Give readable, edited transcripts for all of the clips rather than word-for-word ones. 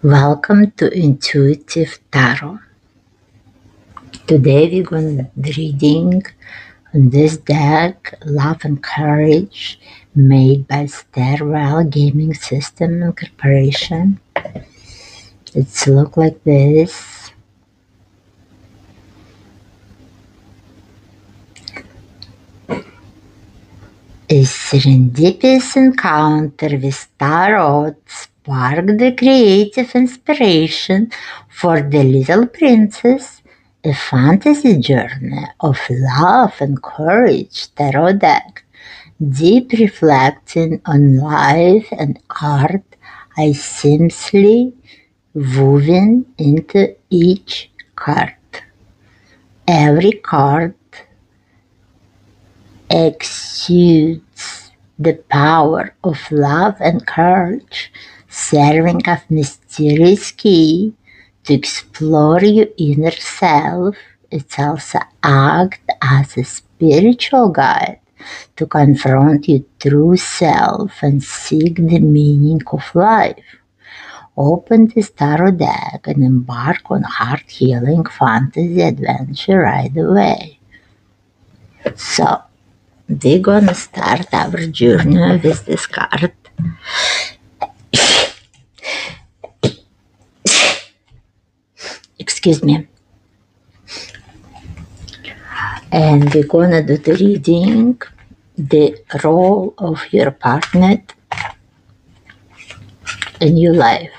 Welcome to Intuitive Tarot. Today we're going to be reading on this deck Love and Courage made by Stairwell Gaming System and Corporation. It's look like this. A serendipitous encounter with Tarot sparked the creative inspiration for The Little Princess, a fantasy journey of love and courage tarot deck, deep reflecting on life and art I seamlessly woven into each card. Every card exudes the power of love and courage, serving as mysterious key to explore your inner self. It also acts as a spiritual guide to confront your true self and seek the meaning of life. Open this tarot deck and embark on heart-healing fantasy adventure right away. So, we're gonna start our journey with this card. Excuse me. And we're gonna do the reading, the role of your partner in your life.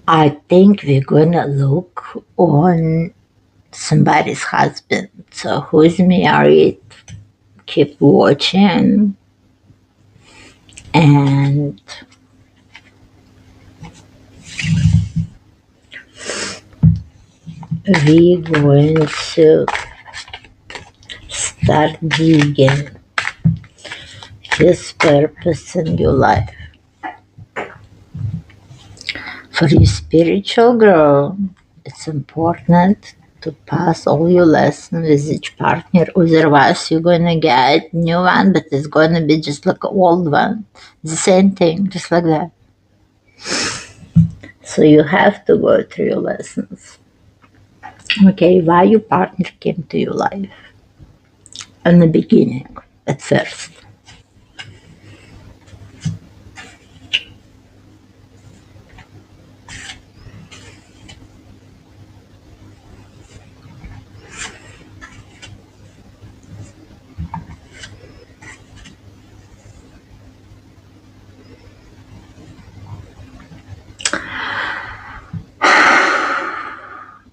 I think we're gonna look on somebody's husband. So who's married, keep watching. And we're going to start digging his purpose in your life. For your spiritual growth, it's important to pass all your lessons with each partner, otherwise you're gonna get new one, but it's gonna be just like an old one. The same thing, just like that. So you have to go through your lessons. Okay, why your partner came to your life in the beginning, at first.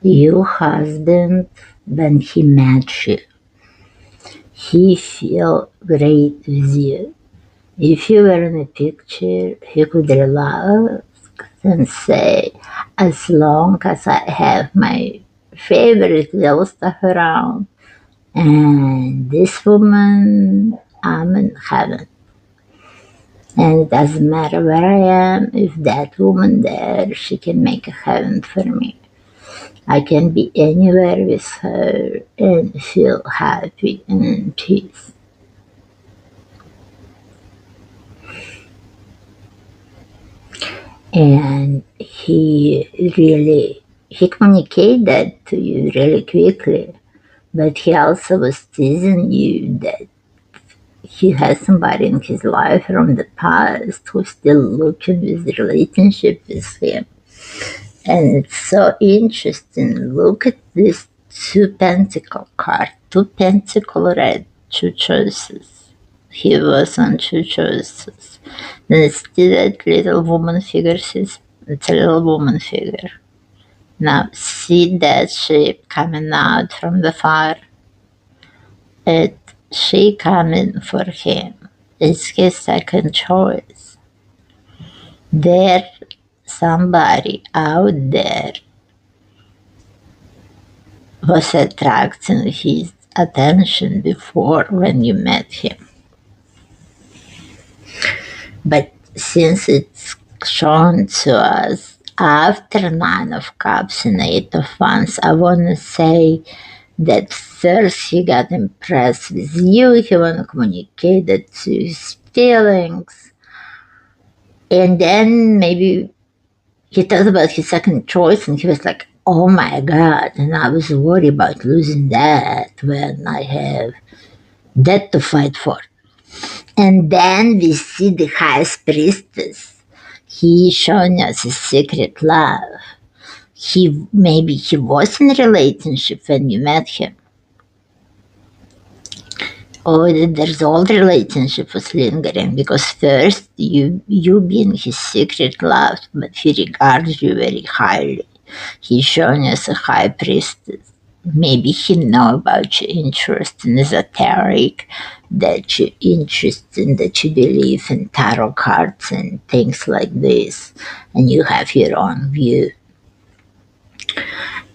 Your husband, when he met you, he feel great with you. If you were in a picture, he could relax and say, as long as I have my favorite little stuff around, and this woman, I'm in heaven. And it doesn't matter where I am, if that woman there, she can make a heaven for me. I can be anywhere with her and feel happy and in peace. And he communicated that to you really quickly, but he also was teasing you that he has somebody in his life from the past who's still looking with the relationship with him. And it's so interesting. Look at this 2 pentacle card, 2 pentacle red, 2 choices. He was on 2 choices. Then see that little woman figure, it's a little woman figure. Now see that shape coming out from the fire. She coming for him. It's his second choice. There somebody out there was attracting his attention before when you met him. But since it's shown to us after Nine of Cups and Eight of Wands. I want to say that first he got impressed with you, he want to communicate it to his feelings, and then maybe he thought about his second choice and he was like, oh my god, and I was worried about losing that when I have that to fight for. And then we see the highest priestess. He showing us his secret love. Maybe he was in a relationship when you met him. Or there's all the relationship was lingering because first you being his secret love, but he regards you very highly. He's showing us a high priestess. Maybe he know about your interest in esoteric, that you're interested in, that you believe in tarot cards and things like this, and you have your own view.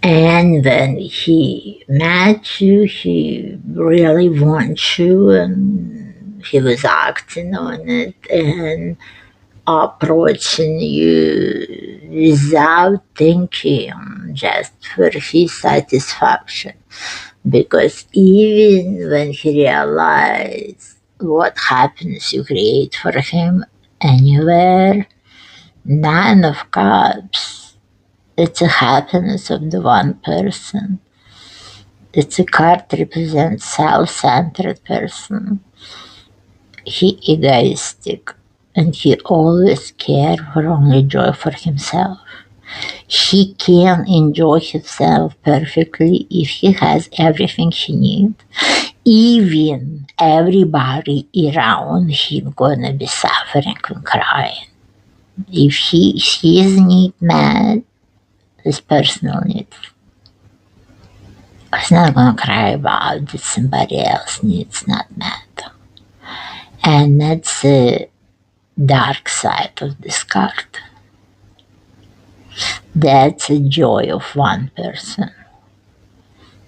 And when he met you, he really wants you, and he was acting on it and approaching you without thinking, just for his satisfaction. Because even when he realized what happiness you create for him anywhere, Nine of Cups, it's a happiness of the one person. It's a card that represents self-centered person. He egoistic and he always care for only joy for himself. He can enjoy himself perfectly if he has everything he needs. Even everybody around him gonna be suffering and crying. If his need met, his personal needs, he's not gonna cry about that somebody else needs not met. And that's the dark side of this card. That's a joy of one person.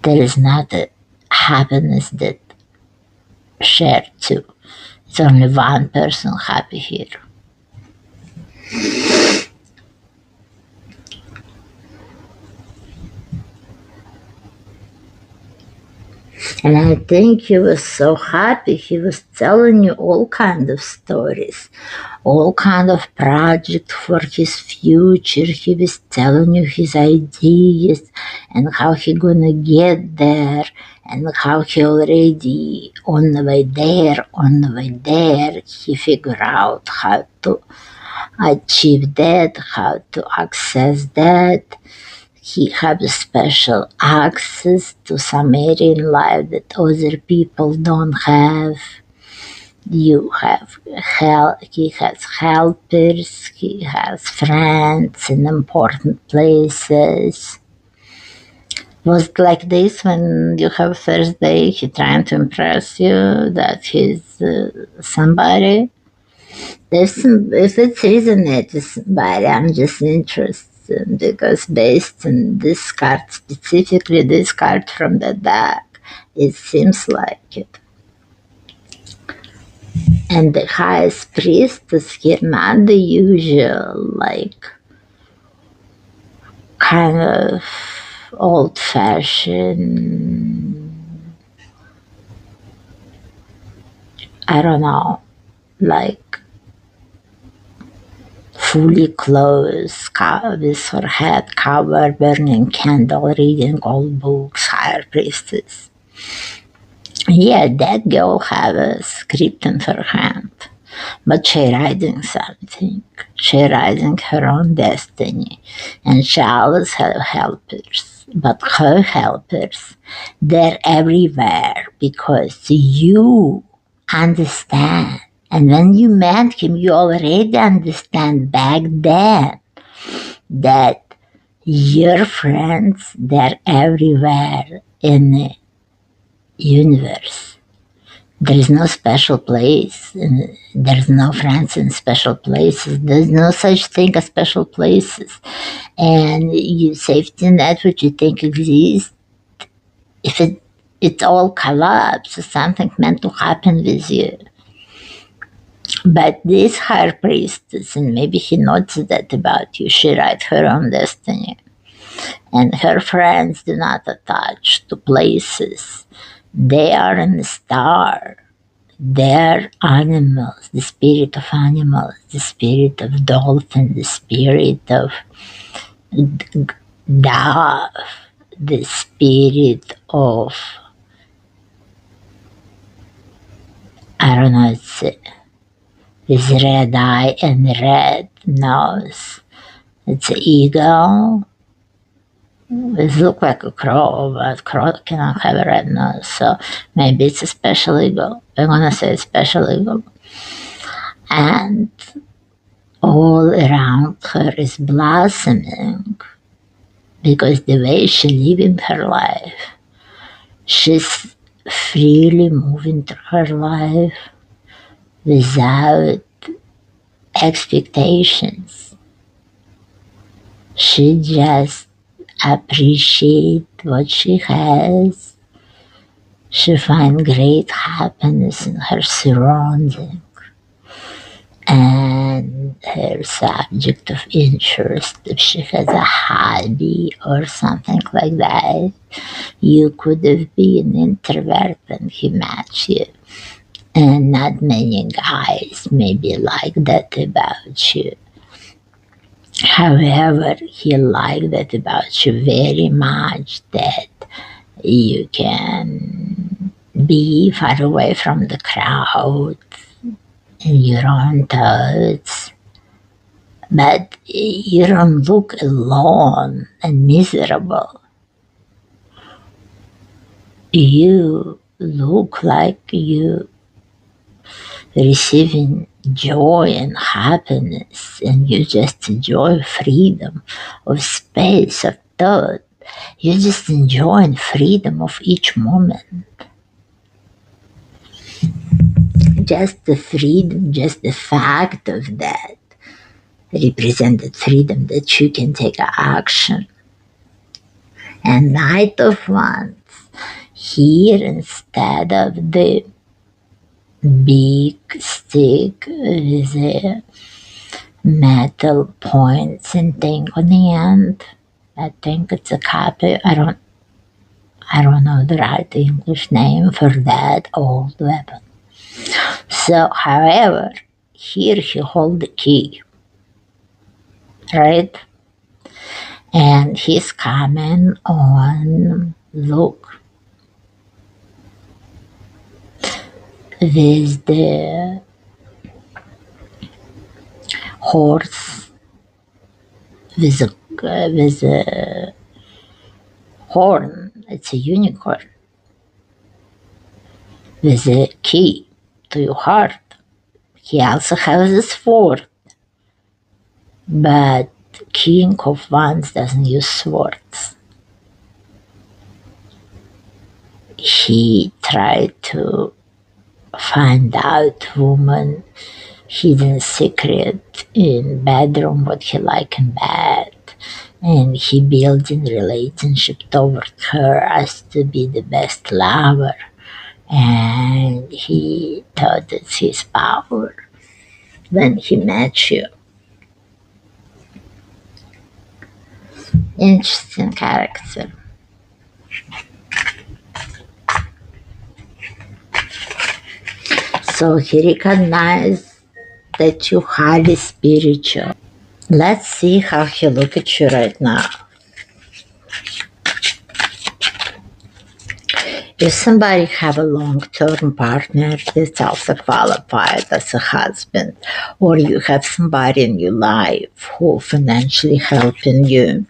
There is not a happiness that shared two. It's only one person happy here. And I think he was so happy. He was telling you all kind of stories, all kind of projects for his future. He was telling you his ideas and how he gonna get there and how he already on the way there. He figured out how to achieve that, how to access that. He has special access to some area in life that other people don't have. You have he has helpers, he has friends in important places. Was it like this when you have first day, he trying to impress you that he's somebody? If it's resonated somebody, I'm just interested because based on this card, specifically this card from the deck, it seems like it. And the highest priestess here, not the usual, like, kind of old-fashioned, I don't know, like, fully clothed, with her head covered, burning candle, reading old books, higher priestess. Yeah, that girl have a script in her hand, but she writing something. She writing her own destiny, and she always have helpers. But her helpers, they're everywhere because you understand. And when you met him, you already understand back then that your friends, they're everywhere in the universe. There is no special place. There's no friends in special places. There's no such thing as special places. And your safety net, which you think exists, if it all collapses, something meant to happen with you. But this higher priestess, and maybe he noticed that about you, she writes her own destiny. And her friends do not attach to places. They are in the star. They're animals, the spirit of animals, the spirit of dolphin, the spirit of dove, the spirit of, I don't know, it's with red eye and red nose. It's an eagle. It looks like a crow, but crow cannot have a red nose, so maybe it's a special eagle. I'm gonna say special eagle. And all around her is blossoming because the way she living her life, she's freely moving through her life without expectations. She just appreciate what she has. She finds great happiness in her surroundings and her subject of interest. If she has a hobby or something like that, you could have been introvert when he met you, and not many guys maybe like that about you. However, he liked that about you very much, that you can be far away from the crowd in your own thoughts, but you don't look alone and miserable. You look like you receiving joy and happiness, and you just enjoy freedom of space, of thought. You just enjoy freedom of each moment. Just the freedom, just the fact of that represented freedom, that you can take action. And Knight of Wands, here instead of the big stick with the metal points and thing on the end, I think it's a copy. I don't know the right English name for that old weapon. So, however, here he hold the key, right? And he's coming on, look, with the horse, with a horn. It's a unicorn with a key to your heart. He also has a sword, but King of Wands doesn't use swords. He tried to find out woman hidden secret in bedroom, what he like in bed, and he built in relationship toward her as to be the best lover, and he thought it's his power when he met you. Interesting character. So he recognized that you're highly spiritual. Let's see how he look at you right now. If somebody have a long-term partner that's also qualified as a husband, or you have somebody in your life who financially helping you,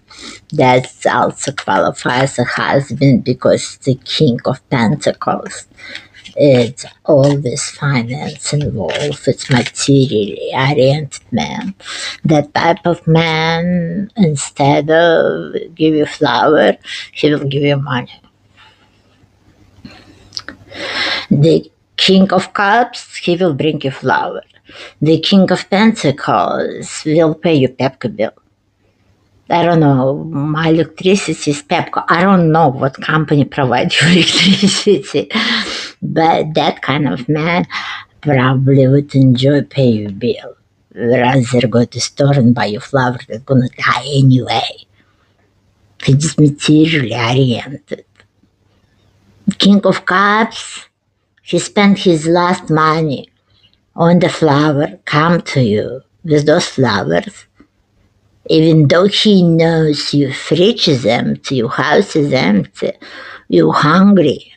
that's also qualified as a husband because the King of Pentacles. It's always finance involved. It's materially oriented man. That type of man, instead of give you flower, he will give you money. The King of Cups, he will bring you flower. The King of Pentacles will pay you Pepco bill. I don't know, my electricity is Pepco. I don't know what company provides you electricity, but that kind of man probably would enjoy paying your bill. Rather go to store and buy a flower that's gonna die anyway. He's materially oriented. King of Cups, he spent his last money on the flower, come to you with those flowers, even though he knows your fridge is empty, your house is empty, you're hungry,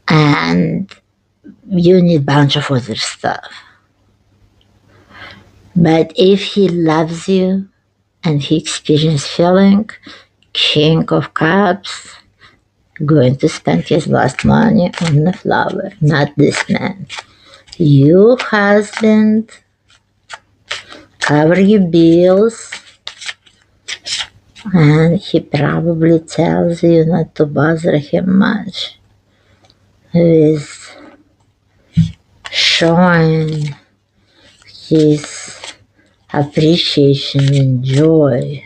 and you need a bunch of other stuff. But if he loves you and he experiences feeling, King of Cups, going to spend his last money on the flower, not this man. You, husband, cover your bills, and he probably tells you not to bother him much with showing his appreciation and joy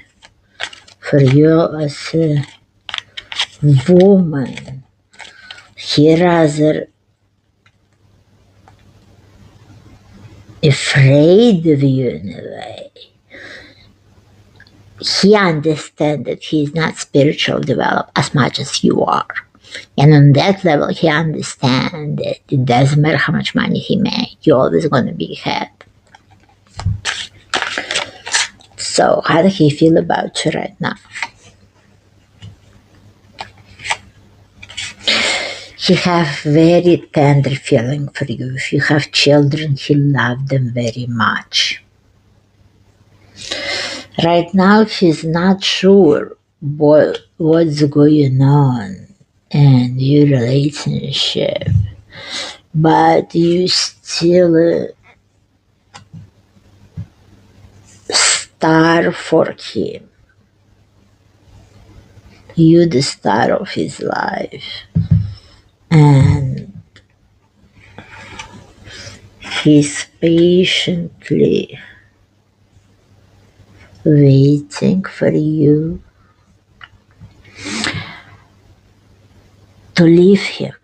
for you as a woman. He rather afraid of you in a way. He understands that he is not spiritual developed as much as you are. And on that level, he understands that it doesn't matter how much money he makes, you're always going to be ahead. So how does he feel about you right now? He has very tender feeling for you. If you have children, he loves them very much. Right now, he's not sure what's going on in your relationship, but you still star for him. You the star of his life, and he's patiently waiting for you to leave him.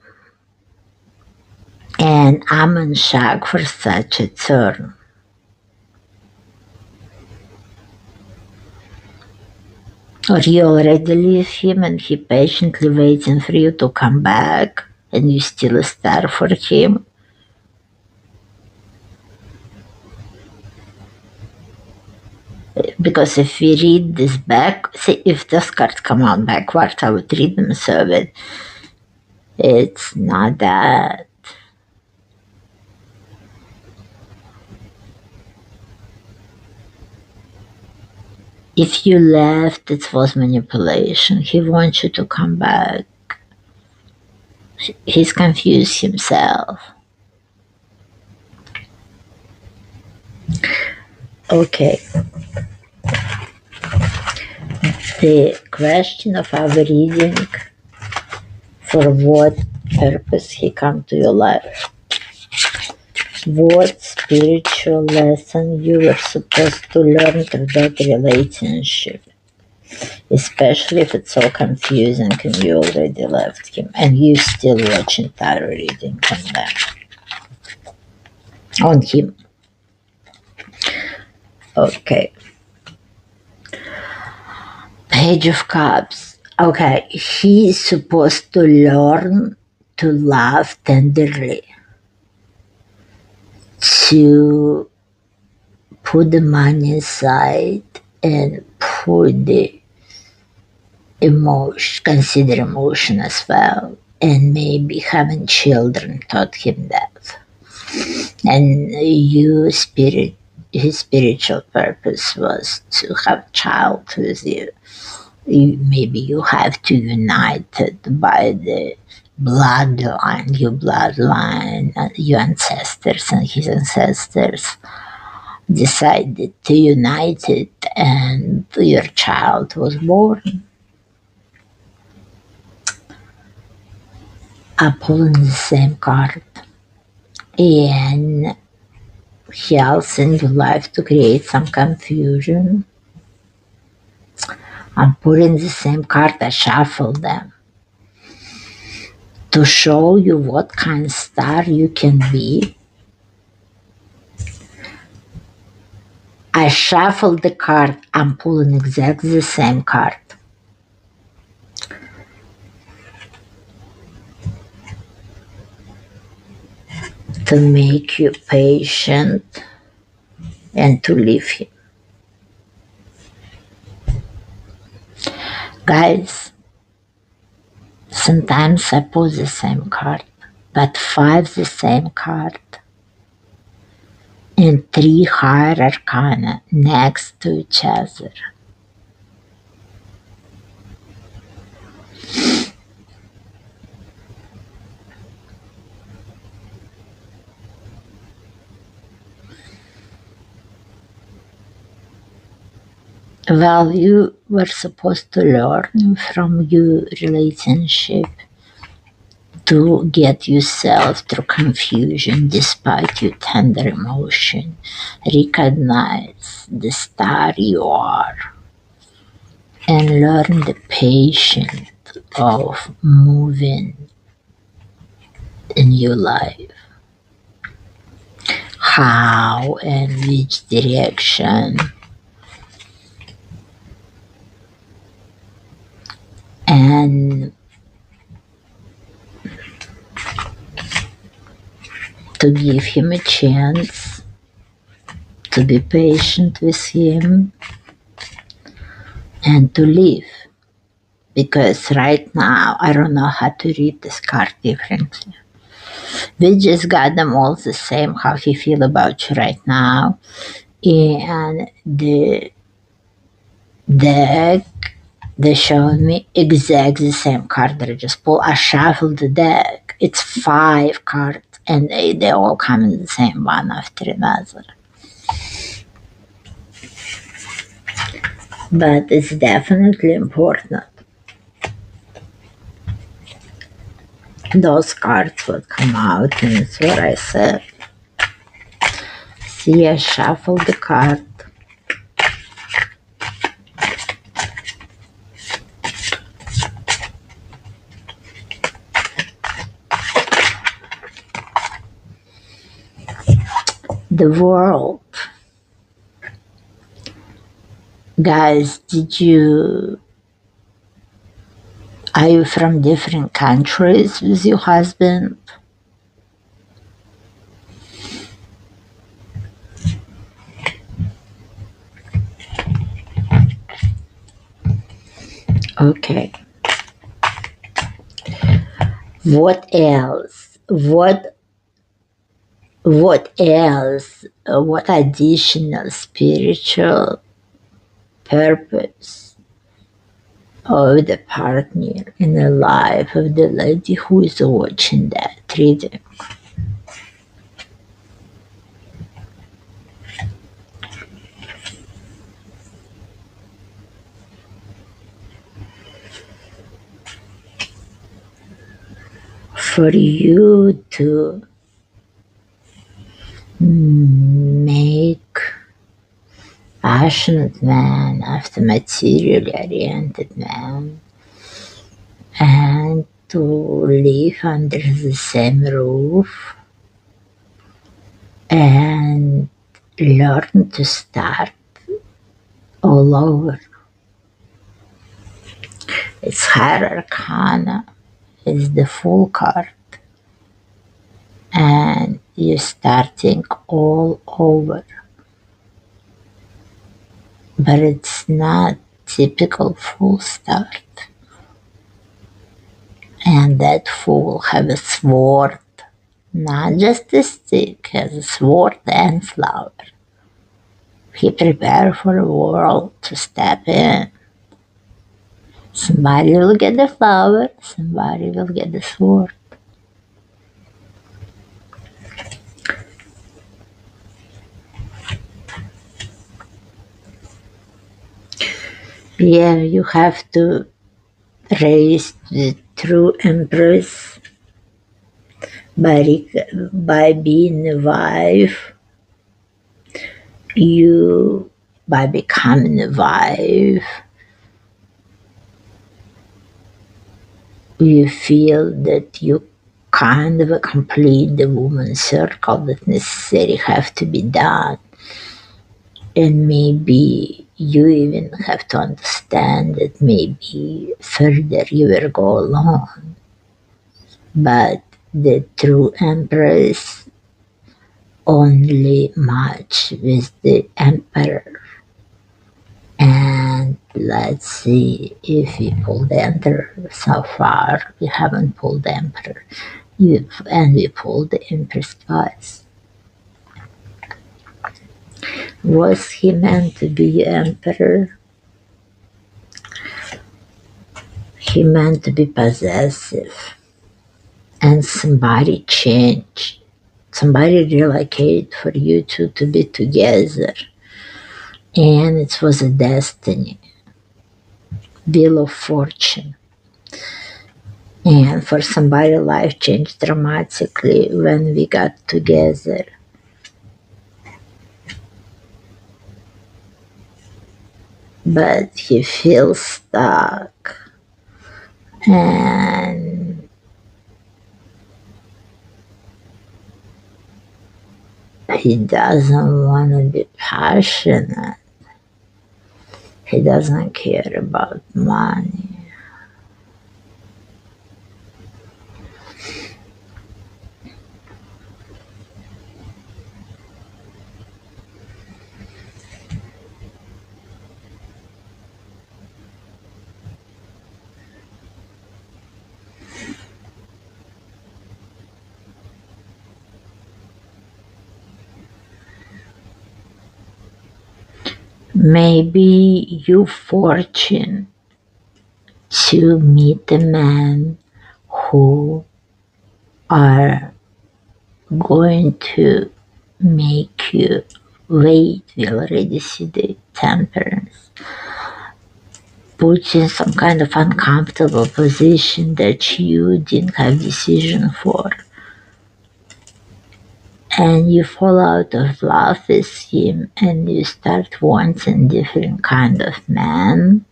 And I'm in shock for such a turn. Or you already leave him and he patiently waiting for you to come back and you still a star for him. Because if we read this back, see, if this card come out backward, I would read them so that it's not that. If you left, it was manipulation. He wants you to come back. He's confused himself. Okay. The question of our reading, for what purpose he come to your life? What spiritual lesson you were supposed to learn through that relationship? Especially if it's so confusing and you already left him and you still watching tarot reading on him. Okay. Page of Cups. Okay, he's supposed to learn to love tenderly, to put the money aside and put the emotion, consider emotion as well, and maybe having children taught him that. And his spiritual purpose was to have a child with you. Maybe you have to unite it by the bloodline, your ancestors and his ancestors decided to unite it, and your child was born. I'm pulling the same card, and he also in your life to create some confusion. I'm putting the same card, I shuffled them. to show you what kind of star you can be, I shuffle the card. I'm pulling exactly the same card. To make you patient and to leave him. Guys, sometimes I pull the same card, but 5 the same card and 3 higher arcana next to each other. Well, you were supposed to learn from your relationship to get yourself through confusion despite your tender emotion. Recognize the star you are and learn the patience of moving in your life. How and which direction, and to give him a chance, to be patient with him, and to live. Because right now I don't know how to read this card differently. We just got them all the same, how he feel about you right now. And the deck, they showed me exactly the same card that I just pulled. I shuffled the deck. It's 5 cards and they all come in the same one after another. But it's definitely important. Those cards would come out, and it's what I said. See, I shuffled the card. The world. Guys, are you from different countries with your husband? Okay. What else? What else? What additional spiritual purpose of the partner in the life of the lady who is watching that reading? For you to make passionate man after materially oriented man and to live under the same roof and learn to start all over. It's higher arcana is the full card and you're starting all over. But it's not typical full start. And that fool have a sword, not just a stick, has a sword and flower. He prepared for a world to step in. Somebody will get the flower, somebody will get the sword. Yeah, you have to raise the true empress by being a wife. By becoming a wife, you feel that you kind of complete the woman's circle that necessarily have to be done, and maybe you even have to understand that maybe further you will go along, but the true empress only match with the emperor. And let's see if we pull the emperor. So far we haven't pulled the emperor, and we pulled the empress twice. Was he meant to be emperor? He meant to be possessive, and somebody changed. Somebody relocated for you two to be together, and it was a destiny, wheel of fortune. And for somebody, life changed dramatically when we got together. But he feels stuck, and he doesn't want to be passionate. He doesn't care about money. Maybe you fortune to meet a man who are going to make you wait. We already see the temperance. Put you in some kind of uncomfortable position that you didn't have decision for. And you fall out of love with him, and you start wanting different kind of man,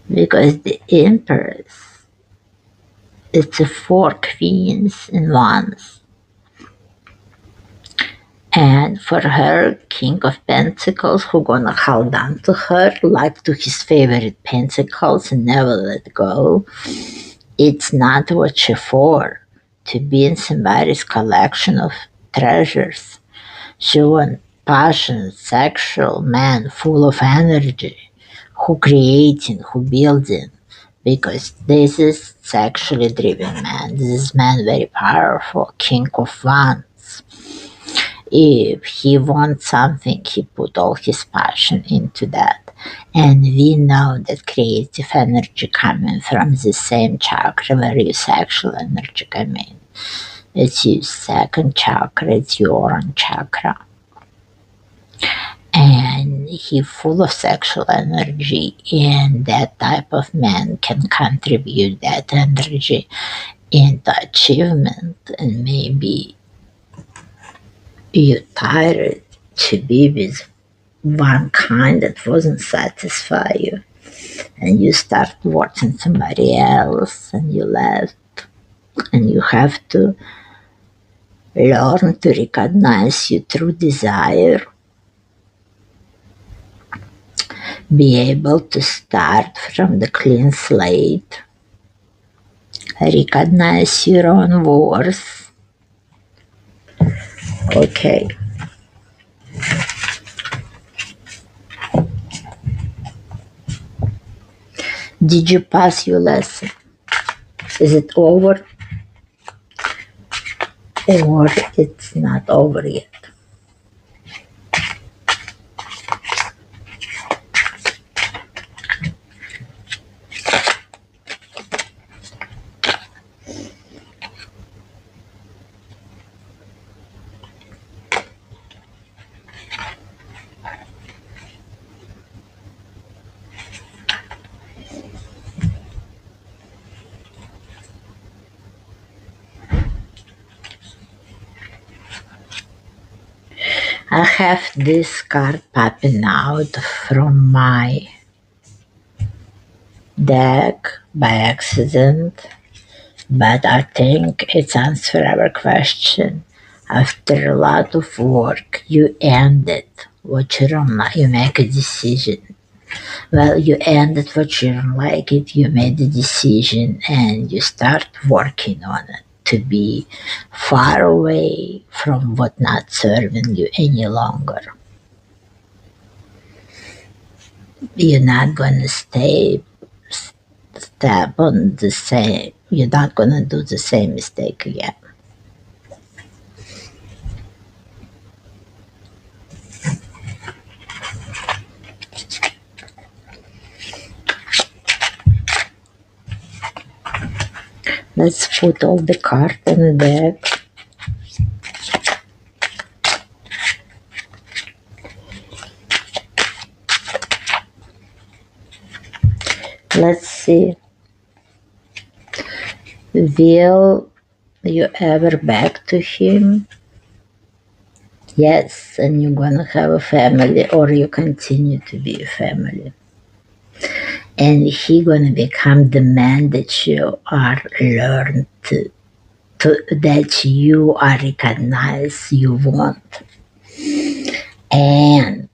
because the empress, it's a 4 queens in once. And for her, King of Pentacles, who gonna hold on to her like to his favorite pentacles and never let go, it's not what you're for, to be in somebody's collection of treasures. She wants passionate, sexual man full of energy, who creating, who building, because this is sexually driven man. This is man very powerful, King of Wands. If he wants something, he put all his passion into that. And we know that creative energy coming from the same chakra where your sexual energy come in. It's your second chakra, it's your orange chakra. And he full of sexual energy, and that type of man can contribute that energy into achievement. And maybe you're tired to be with one kind that wasn't satisfy you, and you start watching somebody else, and you left, and you have to learn to recognize your true desire, be able to start from the clean slate, recognize your own worth. Okay. Did you pass your lesson? Is it over? Or it's not over yet? I have this card popping out from my deck by accident, but I think it answers our question. After a lot of work, you end it. What you don't like, you make a decision. Well, you ended what you don't like it, you made the decision, and you start working on it to be far away from what not serving you any longer. You're not gonna step on the same, you're not gonna do the same mistake again. Let's put all the cards in the deck. Let's see. Will you ever back to him? Yes, and you're gonna have a family, or you continue to be a family. And he gonna become the man that you are learned to that you are recognized you want. And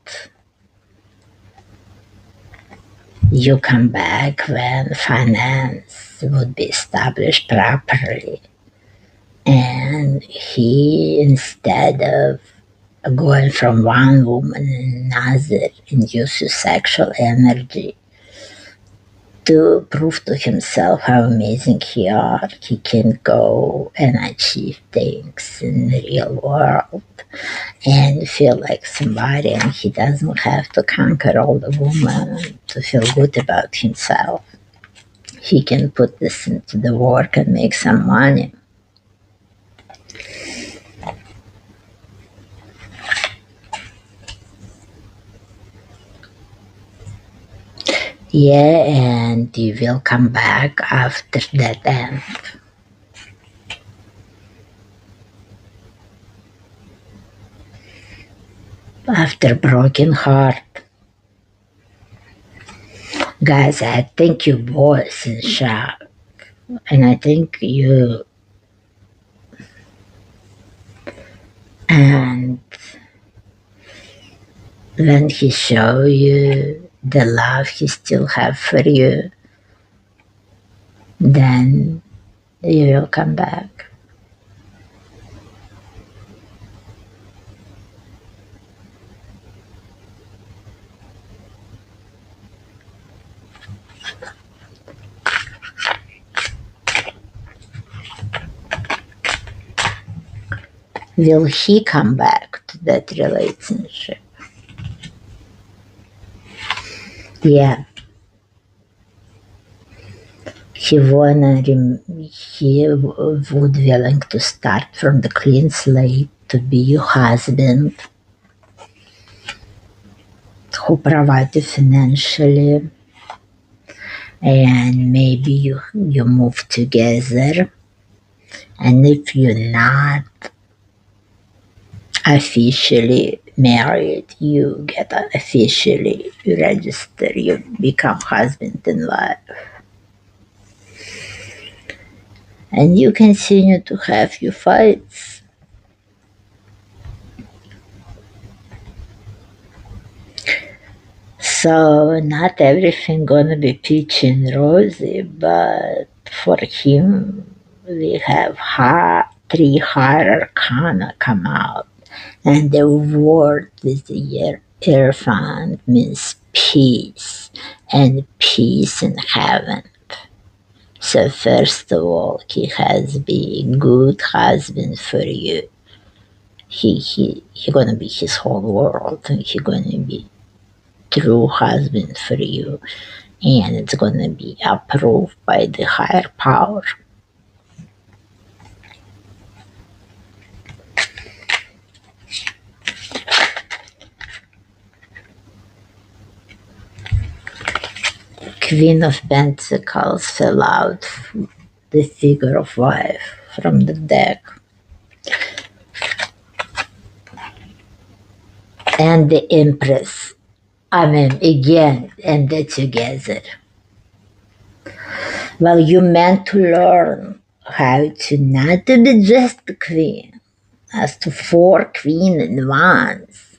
you come back when finance would be established properly. And he, instead of going from one woman to another, induces sexual energy to prove to himself how amazing he can go and achieve things in the real world and feel like somebody, and he doesn't have to conquer all the women to feel good about himself. He can put this into the work and make some money. Yeah, and you will come back after that end. After broken heart. Guys, I think you both in shock. And I think you and when he show you the love he still have for you, then you will come back. Will he come back to that relationship? Yeah. He would willing to start from the clean slate to be your husband, who provide you financially, and maybe you move together, and if you're not officially married, you get officially register, you become husband and wife, and you continue to have your fights. So not everything gonna be peachy and rosy, but for him we have three higher arcana come out, and the word with the Hierophant means peace, and peace in heaven. So first of all, he has been good husband for you. He gonna be his whole world, and he gonna be true husband for you, and it's gonna be approved by the higher power. Queen of Pentacles fell out, the figure of wife from the deck, and the Empress. I mean, again, and they're together. Well, you meant to learn how to not to be just the queen, as to four queen in once.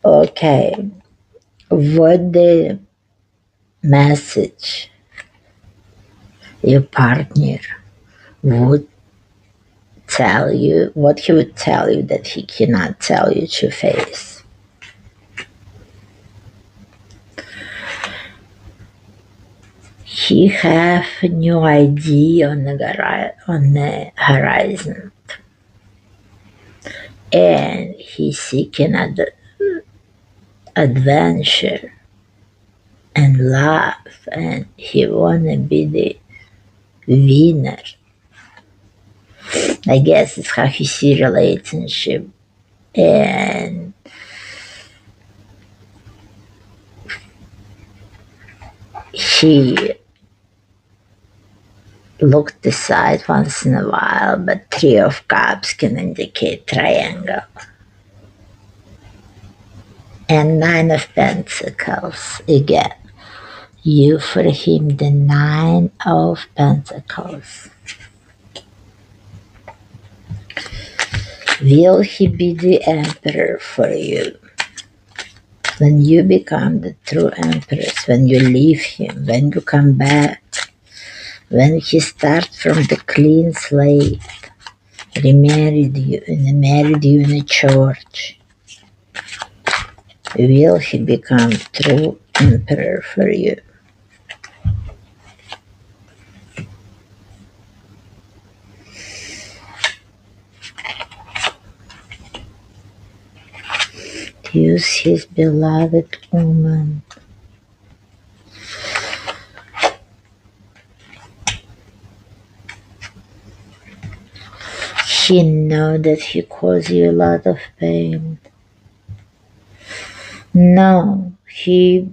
Okay, what the message your partner would tell you, what he would tell you that he cannot tell you to face? He have a new idea on the horizon, and he's seeking adventure and love, and he wanna be the winner. I guess it's how he see relationship, and he looked aside once in a while, but Three of Cups can indicate triangle. And Nine of Pentacles again. You for him the Nine of Pentacles. Will he be the Emperor for you? When you become the true Empress, when you leave him, when you come back, when he starts from the clean slate, remarried you in a church, will he become true Emperor for you? Use his beloved woman. He know that he caused you a lot of pain. No, he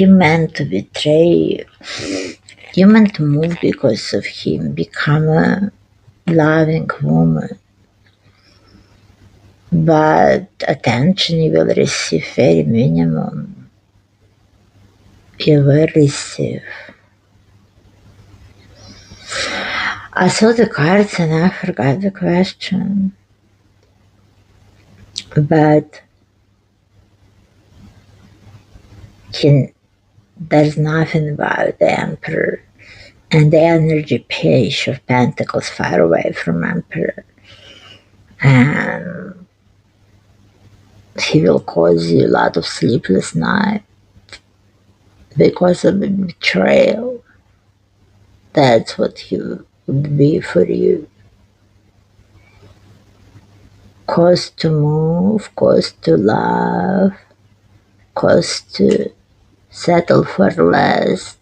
meant to betray you. You meant to move because of him, become a loving woman. But attention you will receive very minimum. You will receive. I saw the cards and I forgot the question. But there's nothing about the Emperor and the energy page of Pentacles far away from Emperor. And he will cause you a lot of sleepless nights because of a betrayal. That's what he would be for you. Cause to move, cause to love, cause to settle for less.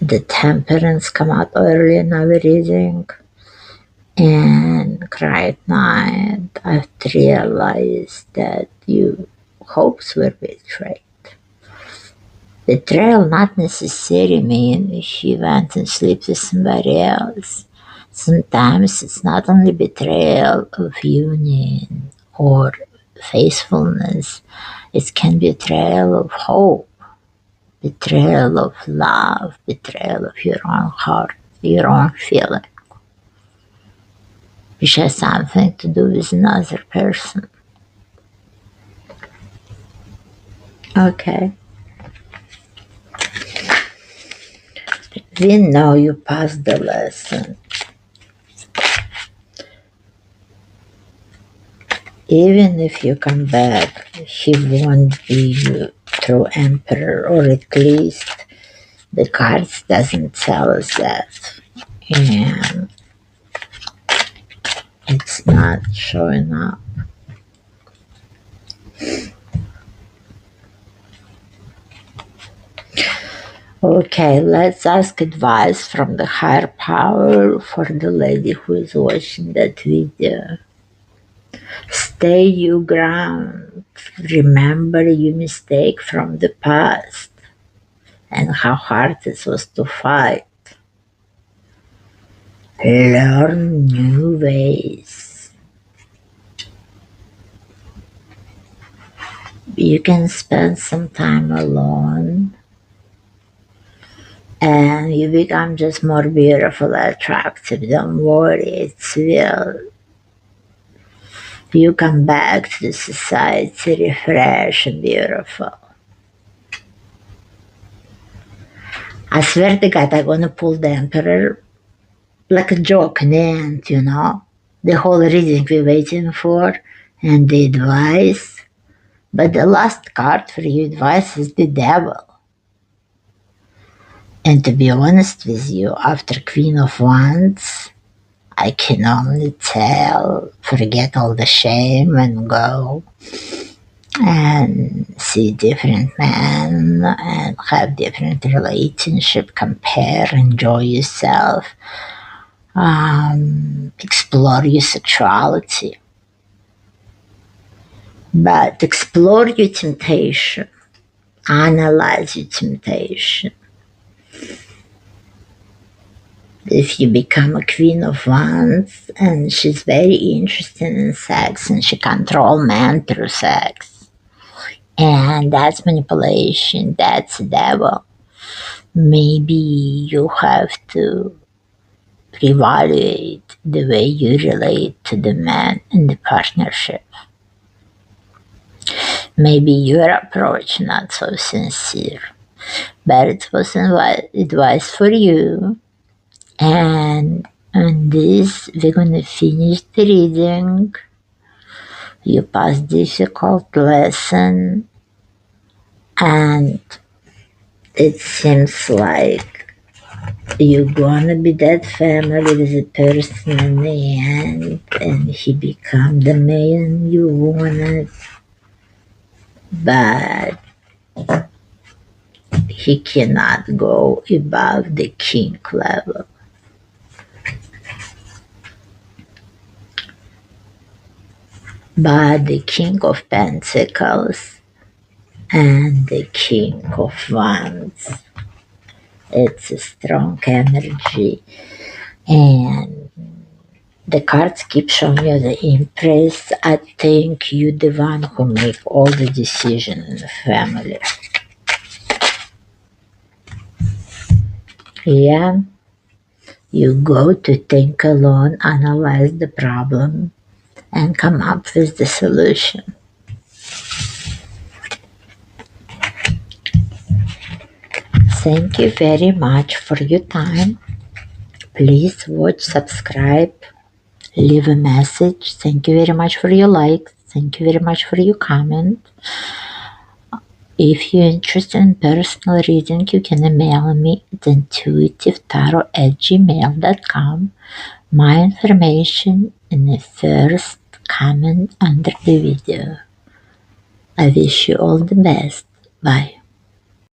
The Temperance come out early in our reading. And right now I've realized that your hopes were betrayed. Betrayal not necessarily mean he went and slept with somebody else. Sometimes it's not only betrayal of union or faithfulness, it can be betrayal of hope, betrayal of love, betrayal of your own heart, your own feeling, which has something to do with another person. Okay. We know you passed the lesson. Even if you come back, he won't be your true emperor, or at least the cards doesn't tell us that. And it's not showing up. Okay, let's ask advice from the higher power for the lady who is watching that video. Stay your ground. Remember your mistake from the past and how hard it was to fight. Learn new ways. you can spend some time alone and you become just more beautiful, attractive. Don't worry, it's will. You come back to the society refreshed and beautiful. I swear to God, I'm gonna pull the Emperor like a joke in the end, you know? The whole reading we're waiting for and the advice. But the last card for your advice is the Devil. And to be honest with you, after Queen of Wands, I can only tell, forget all the shame and go and see different men and have different relationship, compare, enjoy yourself, explore your sexuality. But explore your temptation, analyze your temptation. If you become a Queen of Wands and she's very interested in sex and she controls men through sex, and that's manipulation, that's the devil, maybe you have to reevaluate the way you relate to the man in the partnership. Maybe your approach not so sincere, but it was advice for you. And on this, we're gonna finish the reading. You passed difficult lesson, and it seems like you're gonna be that family with a person in the end, and he become the man you wanted, but he cannot go above the king level. But the King of Pentacles and the King of Wands, it's a strong energy, and the cards keep showing you the Empress. I think you the one who make all the decisions in the family. Yeah, you go to think alone, analyze the problem, and come up with the solution. Thank you very much for your time. Please watch, subscribe, leave a message. Thank you very much for your likes. Thank you very much for your comment. If you're interested in personal reading, you can email me at intuitivetarot@gmail.com. My information in the first comment under the video. I wish you all the best. Bye.